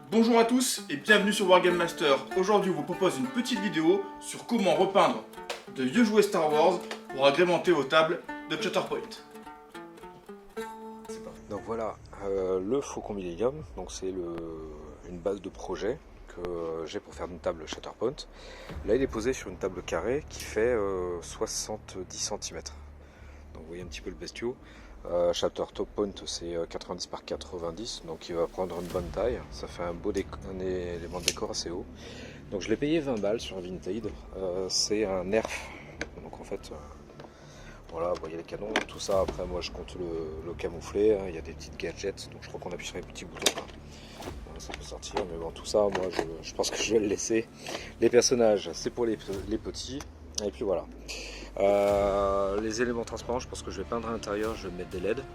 Bonjour à tous et bienvenue sur Wargame Master. Aujourd'hui, on vous propose une petite vidéo sur comment repeindre de vieux jouets Star Wars pour agrémenter vos tables de Shatterpoint. C'est parti. Donc voilà, le Faucon Millennium, donc c'est une base de projet que j'ai pour faire une table Shatterpoint. Là, il est posé sur une table carrée qui fait 70 cm. Donc vous voyez un petit peu le bestiau. Shatterpoint, c'est 90 par 90, donc il va prendre une bonne taille. Ça fait un élément de décor assez haut. Donc je l'ai payé 20 balles sur Vinted. C'est un nerf. Donc en fait, voilà, vous voyez les canons, tout ça. Après, moi je compte le camoufler. Hein. Il y a des petites gadgets, donc je crois qu'on appuie sur les petits boutons. Voilà, ça peut sortir, mais bon, tout ça, moi je pense que je vais le laisser. Les personnages, c'est pour les petits. Et puis voilà. Les éléments transparents, je pense que je vais peindre à l'intérieur, je vais mettre des LED. Donc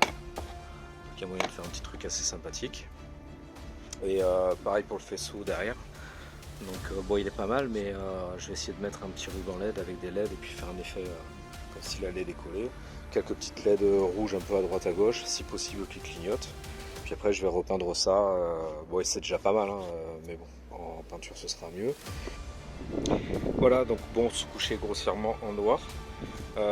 il y a moyen de faire un petit truc assez sympathique. Et pareil pour le faisceau derrière. Donc bon, il est pas mal, mais je vais essayer de mettre un petit ruban LED avec des LED et puis faire un effet comme s'il allait décoller. Quelques petites LED rouges un peu à droite à gauche, si possible qui clignotent. Puis après je vais repeindre ça. Bon, et c'est déjà pas mal, hein, mais bon, en peinture ce sera mieux. Voilà, donc bon, se coucher grossièrement en noir. Bon,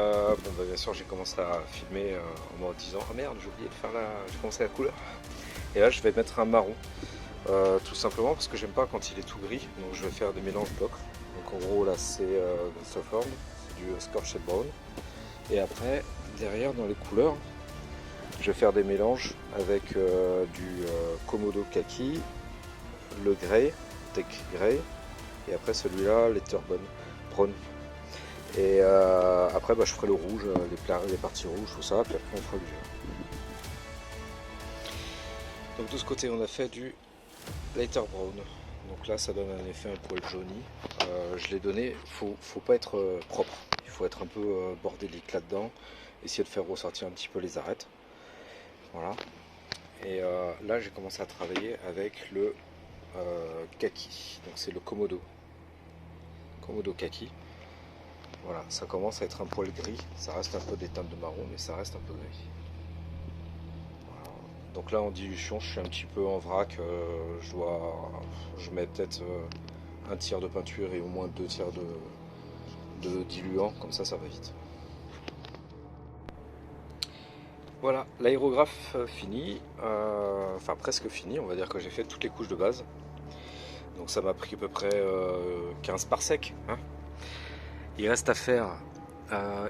bah, bien sûr, j'ai commencé à filmer en me disant oh merde, j'ai oublié de faire j'ai commencé la couleur. Et là, je vais mettre un marron. Tout simplement parce que j'aime pas quand il est tout gris, donc je vais faire des mélanges d'ocre. Donc en gros là c'est Softform, c'est du Scorched Brown. Et après derrière dans les couleurs, je vais faire des mélanges avec du Komodo Kaki, le Grey, Tech Grey, et après celui-là, l'Etterbone Brown. Et après bah, je ferai le rouge, les parties rouges, tout ça, puis après on fera du vert. Donc de ce côté on a fait du Lighter Brown. Donc là ça donne un effet un poil jauni. Je l'ai donné, faut pas être propre, il faut être un peu bordélique là-dedans, essayer de faire ressortir un petit peu les arêtes. Voilà. Et là j'ai commencé à travailler avec le kaki, donc c'est le Komodo Kaki. Voilà, ça commence à être un poil gris, ça reste un peu des teintes de marron, mais ça reste un peu gris. Voilà. Donc là en dilution, je suis un petit peu en vrac, je mets peut-être un tiers de peinture et au moins 2 tiers de diluant, comme ça va vite. Voilà, l'aérographe fini, enfin presque fini, on va dire que j'ai fait toutes les couches de base. Donc ça m'a pris à peu près 15 parsecs. Hein. Il reste à faire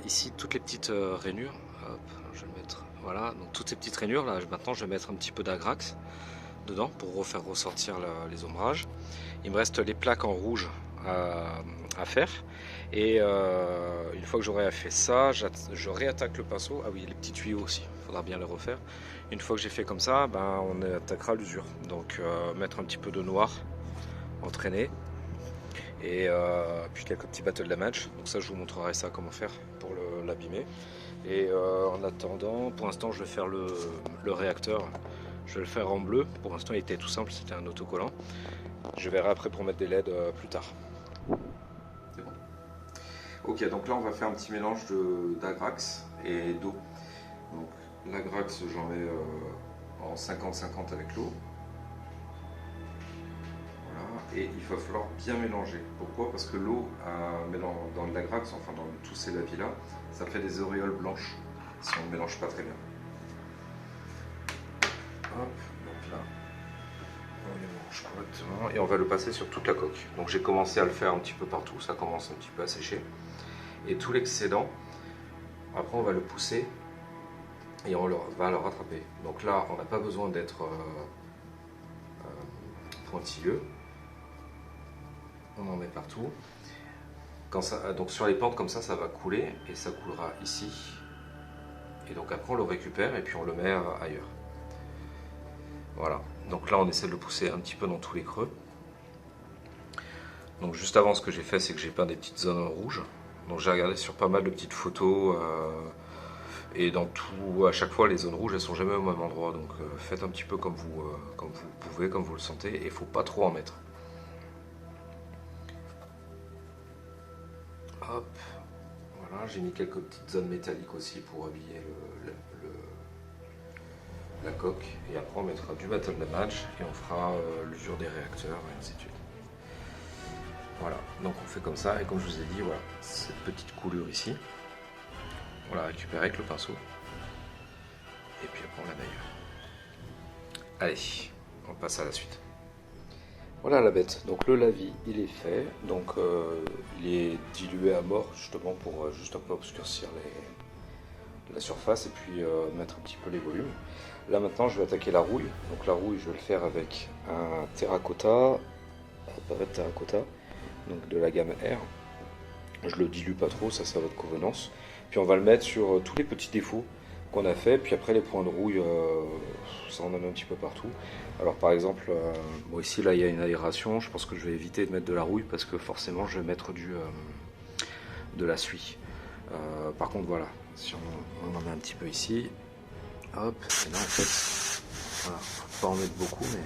ici toutes les petites rainures. Hop, je vais le mettre. Voilà, donc toutes ces petites rainures là, maintenant je vais mettre un petit peu d'agrax dedans pour refaire ressortir les ombrages. Il me reste les plaques en rouge à faire. Et une fois que j'aurai fait ça, je réattaque le pinceau. Ah oui, les petits tuyaux aussi, il faudra bien les refaire. Une fois que j'ai fait comme ça, ben, on attaquera l'usure. Donc mettre un petit peu de noir, entraîner. Et puis quelques petits battle damage. Donc ça, je vous montrerai ça comment faire pour l'abîmer. Et en attendant, pour l'instant, je vais faire le réacteur. Je vais le faire en bleu. Pour l'instant, il était tout simple, c'était un autocollant. Je verrai après pour mettre des LED plus tard. C'est bon. Ok, donc là on va faire un petit mélange d'agrax et d'eau. Donc l'agrax j'en mets en 50-50 avec l'eau. Voilà, et il va falloir bien mélanger. Pourquoi? Parce que l'eau dans l'agrax, enfin dans tous ces lavis là, ça fait des auréoles blanches si on ne mélange pas très bien. Hop, donc là. On mélange correctement et on va le passer sur toute la coque. Donc j'ai commencé à le faire un petit peu partout, ça commence un petit peu à sécher. Et tout l'excédent, après on va le pousser et on va le rattraper. Donc là on n'a pas besoin d'être pointilleux. On en met partout. Donc sur les pentes comme ça va couler et ça coulera ici. Et donc après on le récupère et puis on le met ailleurs. Voilà, donc là on essaie de le pousser un petit peu dans tous les creux. Donc juste avant, ce que j'ai fait, c'est que j'ai peint des petites zones rouges. Donc j'ai regardé sur pas mal de petites photos et dans tout, à chaque fois les zones rouges elles sont jamais au même endroit. Donc faites un petit peu comme vous pouvez, comme vous le sentez, et il faut pas trop en mettre. Hop, voilà, j'ai mis quelques petites zones métalliques aussi pour habiller la coque, et après on mettra du battle damage et on fera l'usure des réacteurs et ainsi de suite. Voilà, donc on fait comme ça, et comme je vous ai dit, voilà, cette petite coulure ici, on la récupère avec le pinceau, et puis après on la baille. Allez, on passe à la suite. Voilà la bête, donc le lavis il est fait, donc il est dilué à mort justement pour juste un peu obscurcir la surface et puis mettre un petit peu les volumes. Là maintenant je vais attaquer la rouille, donc la rouille je vais le faire avec un terracotta, palette terracotta, donc de la gamme R. Je le dilue pas trop, ça c'est à votre convenance. Puis on va le mettre sur tous les petits défauts qu'on a fait, puis après les points de rouille, ça on en a un petit peu partout. Alors par exemple, bon ici là il y a une aération, je pense que je vais éviter de mettre de la rouille parce que forcément je vais mettre de la suie. Par contre voilà, si on en met un petit peu ici, hop, et là en fait, voilà, faut pas en mettre beaucoup, mais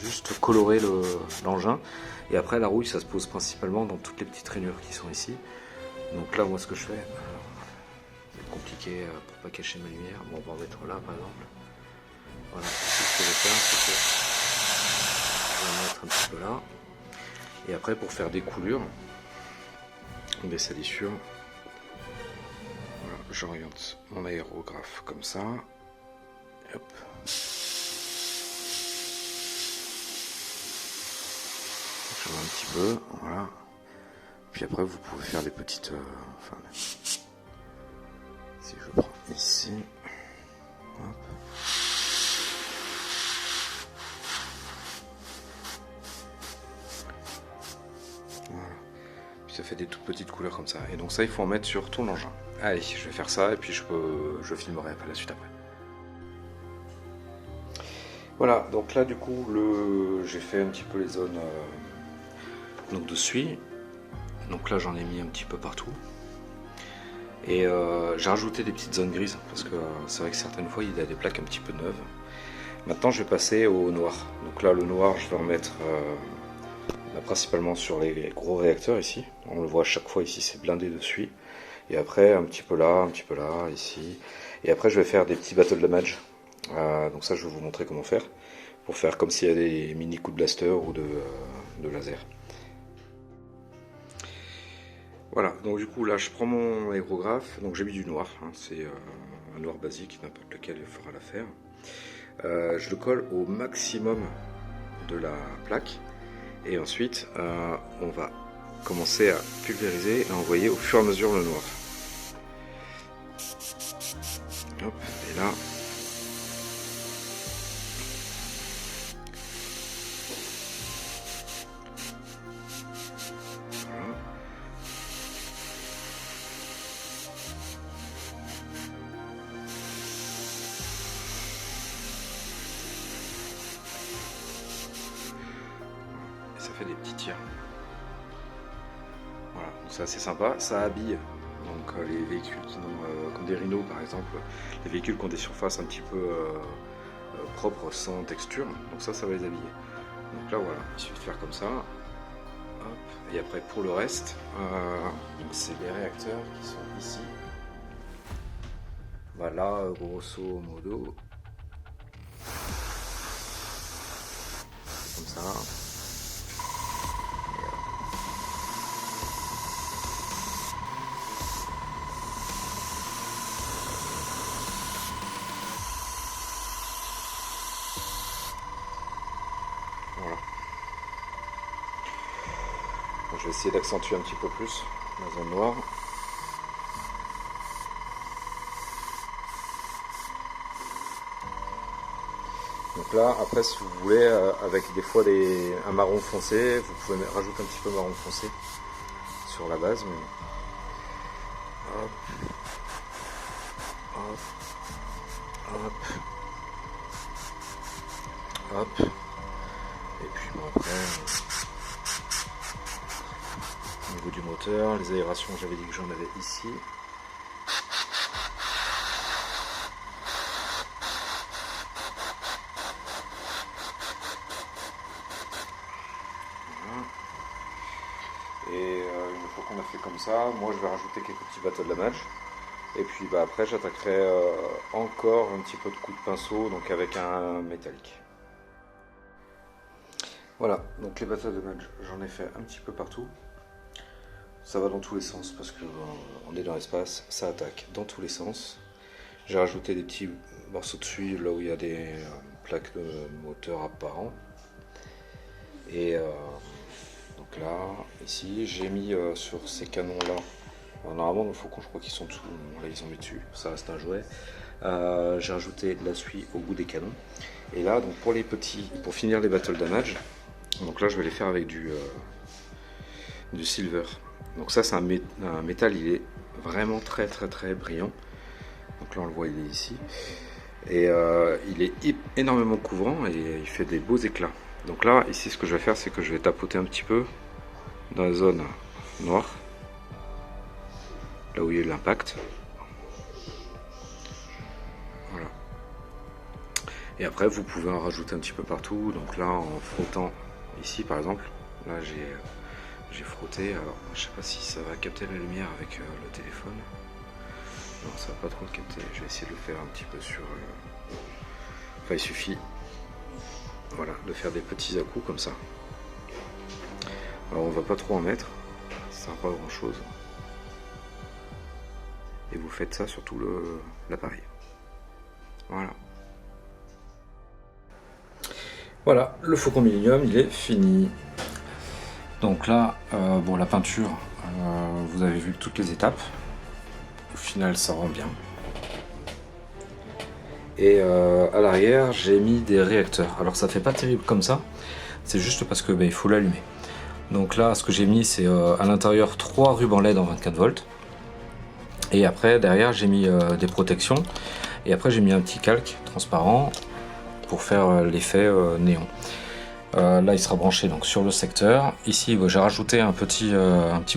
juste colorer l'engin. Et après la rouille ça se pose principalement dans toutes les petites rainures qui sont ici. Donc là moi ce que je fais, c'est compliqué pour pas cacher ma lumière, bon on va en mettre là par exemple. Voilà, ce que je vais faire, c'est que je vais en mettre un petit peu là. Et après pour faire des coulures, des salissures, voilà, j'oriente mon aérographe comme ça. Hop. Je vois un petit peu, voilà. Puis après vous pouvez faire des petites... enfin, si je prends ici, hop. Voilà. Puis ça fait des toutes petites couleurs comme ça. Et donc ça il faut en mettre sur tout l'engin. Allez, je vais faire ça et puis je filmerai après la suite après. Voilà, donc là du coup j'ai fait un petit peu les zones donc de suie. Donc là j'en ai mis un petit peu partout. Et j'ai rajouté des petites zones grises parce que c'est vrai que certaines fois il y a des plaques un petit peu neuves. Maintenant je vais passer au noir. Donc là le noir je vais en mettre principalement sur les gros réacteurs ici. On le voit à chaque fois ici, c'est blindé de suie. Et après un petit peu là, ici. Et après je vais faire des petits battle damage. Donc ça je vais vous montrer comment faire. Pour faire comme s'il y a des mini coups de blaster ou de laser. Voilà, donc du coup là je prends mon aérographe, donc j'ai mis du noir, hein, c'est un noir basique, n'importe lequel fera l'affaire. Je le colle au maximum de la plaque et ensuite on va commencer à pulvériser et à envoyer au fur et à mesure le noir. Hop, et là... ça fait des petits tirs. Voilà, donc c'est assez sympa, ça habille donc les véhicules qui n'ont comme des rhinos par exemple, les véhicules qui ont des surfaces un petit peu propres sans texture, donc ça va les habiller. Donc là voilà, il suffit de faire comme ça. Hop. Et après pour le reste, c'est les réacteurs qui sont ici. Voilà, grosso modo. Comme ça. Voilà. Bon, je vais essayer d'accentuer un petit peu plus la zone noire. Donc là, après, si vous voulez, avec des fois un marron foncé, vous pouvez rajouter un petit peu marron foncé sur la base. Mais... hop, hop, hop, hop. Et puis bon, après, au niveau du moteur, les aérations, j'avais dit que j'en avais ici. Et une fois qu'on a fait comme ça, moi je vais rajouter quelques petits battle damage. Et puis après j'attaquerai encore un petit peu de coup de pinceau, donc avec un métallique. Voilà, donc les battle damage, j'en ai fait un petit peu partout. Ça va dans tous les sens parce que on est dans l'espace, ça attaque dans tous les sens. J'ai rajouté des petits morceaux dessus là où il y a des plaques de moteur apparents. Et donc là, ici, j'ai mis sur ces canons là. Normalement, dans le faucon, je crois qu'ils sont dessous. Là, ils ont mis dessus. Ça reste un jouet. J'ai rajouté de la suie au bout des canons. Et là, donc pour les petits, pour finir les battle damage, donc là, je vais les faire avec du silver. Donc ça, c'est un métal. Il est vraiment très brillant. Donc là, on le voit, il est ici. Et il est énormément couvrant et il fait des beaux éclats. Donc là, ici, ce que je vais faire, c'est que je vais tapoter un petit peu dans la zone noire, là où il y a eu l'impact. Voilà. Et après, vous pouvez en rajouter un petit peu partout. Donc là, en frottant ici, par exemple, là, j'ai frotté. Alors, je sais pas si ça va capter la lumière avec le téléphone. Non, ça va pas trop le capter. Je vais essayer de le faire un petit peu sur... Enfin, il suffit... Voilà, de faire des petits à-coups comme ça. Alors on va pas trop en mettre, ça sert pas à grand chose. Et vous faites ça sur tout l'appareil. Voilà. Voilà, le Faucon Millennium, il est fini. Donc là, bon, la peinture, vous avez vu toutes les étapes. Au final, ça rend bien. Et à l'arrière, j'ai mis des réacteurs. Alors ça fait pas terrible comme ça, c'est juste parce que il faut l'allumer. Donc là, ce que j'ai mis, c'est à l'intérieur 3 rubans LED en 24 volts. Et après, derrière, j'ai mis des protections. Et après, j'ai mis un petit calque transparent pour faire l'effet néon. Là, il sera branché donc sur le secteur. Ici, j'ai rajouté un petit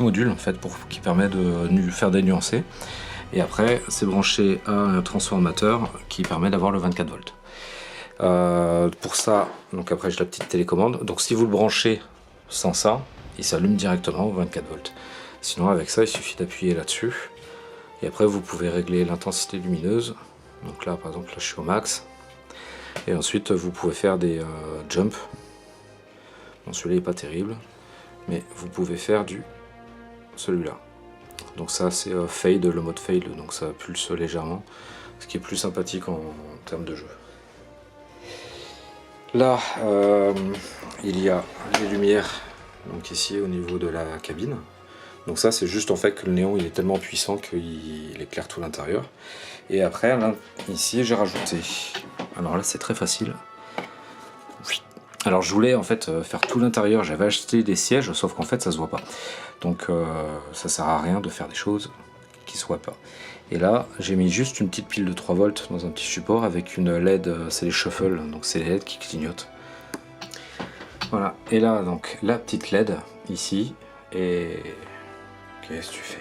module en fait qui permet de faire des nuancés. Et après, c'est branché à un transformateur qui permet d'avoir le 24 volts. Pour ça, donc après j'ai la petite télécommande. Donc si vous le branchez sans ça, il s'allume directement au 24 volts. Sinon avec ça, il suffit d'appuyer là-dessus. Et après vous pouvez régler l'intensité lumineuse. Donc là par exemple, là je suis au max. Et ensuite vous pouvez faire des jumps. Bon, celui-là n'est pas terrible. Mais vous pouvez faire celui-là. Donc ça c'est fade, le mode fade, donc ça pulse légèrement, ce qui est plus sympathique en termes de jeu. Là il y a les lumières donc ici au niveau de la cabine. Donc ça c'est juste en fait que le néon il est tellement puissant qu'il éclaire tout l'intérieur. Et après là, ici j'ai rajouté, alors là c'est très facile. Alors je voulais en fait faire tout l'intérieur, j'avais acheté des sièges sauf qu'en fait ça se voit pas. Donc ça sert à rien de faire des choses qui se voient pas. Et là j'ai mis juste une petite pile de 3 volts dans un petit support avec une LED, c'est les shuffle, donc c'est les LED qui clignotent. Voilà, et là donc la petite LED ici, et qu'est-ce que tu fais?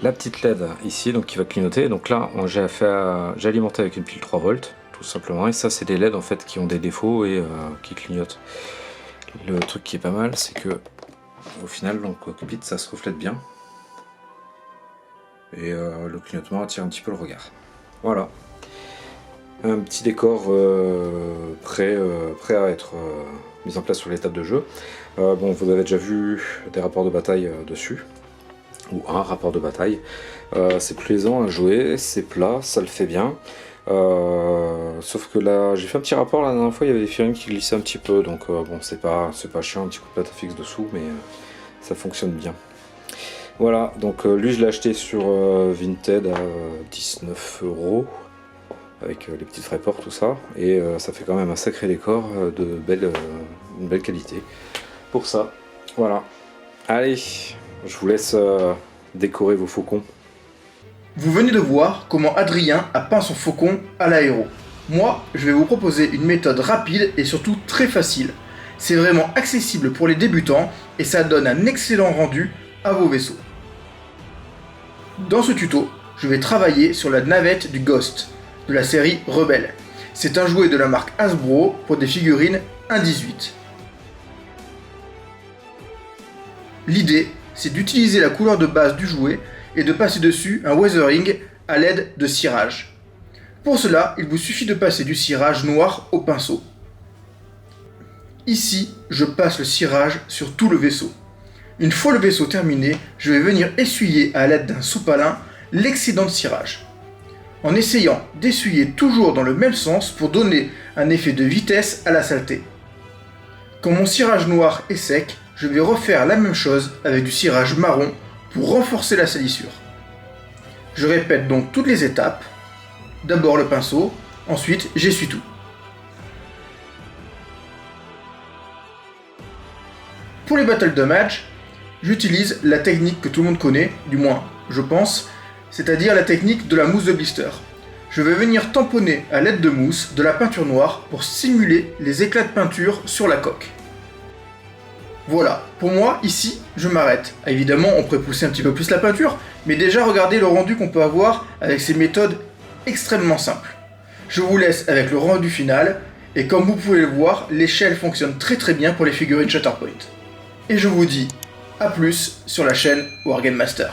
La petite LED ici donc qui va clignoter, donc là j'ai alimenté avec une pile 3 volts tout simplement, et ça c'est des LED en fait qui ont des défauts et qui clignotent. Le truc qui est pas mal, c'est que au final dans le cockpit ça se reflète bien et le clignotement attire un petit peu le regard. Voilà, un petit décor prêt à être mis en place sur les tables de jeu. Bon, vous avez déjà vu des rapports de bataille dessus, ou un rapport de bataille. C'est plaisant à jouer, c'est plat, ça le fait bien. Sauf que là, j'ai fait un petit rapport la dernière fois, il y avait des figurines qui glissaient un petit peu, donc bon, c'est pas chiant, un petit coup de plate fixe dessous, mais ça fonctionne bien. Voilà, donc lui je l'ai acheté sur Vinted à 19 € avec les petits frais port, tout ça, et ça fait quand même un sacré décor une belle qualité pour ça. Voilà, allez, je vous laisse décorer vos faucons. Vous venez de voir comment Adrien a peint son faucon à l'aéro. Moi, je vais vous proposer une méthode rapide et surtout très facile. C'est vraiment accessible pour les débutants et ça donne un excellent rendu à vos vaisseaux. Dans ce tuto, je vais travailler sur la navette du Ghost de la série Rebelle. C'est un jouet de la marque Hasbro pour des figurines 1/18. L'idée, c'est d'utiliser la couleur de base du jouet et de passer dessus un weathering à l'aide de cirage. Pour cela, il vous suffit de passer du cirage noir au pinceau. Ici, je passe le cirage sur tout le vaisseau. Une fois le vaisseau terminé, je vais venir essuyer à l'aide d'un sopalin l'excédent de cirage, en essayant d'essuyer toujours dans le même sens pour donner un effet de vitesse à la saleté. Quand mon cirage noir est sec, je vais refaire la même chose avec du cirage marron pour renforcer la salissure. Je répète donc toutes les étapes. D'abord le pinceau, ensuite j'essuie tout. Pour les battle damage, j'utilise la technique que tout le monde connaît, du moins je pense, c'est-à-dire la technique de la mousse de blister. Je vais venir tamponner à l'aide de mousse de la peinture noire pour simuler les éclats de peinture sur la coque. Voilà, pour moi, ici, je m'arrête. Évidemment, on pourrait pousser un petit peu plus la peinture, mais déjà regardez le rendu qu'on peut avoir avec ces méthodes extrêmement simples. Je vous laisse avec le rendu final, et comme vous pouvez le voir, l'échelle fonctionne très bien pour les figurines Shatterpoint. Et je vous dis à plus sur la chaîne Wargame Master.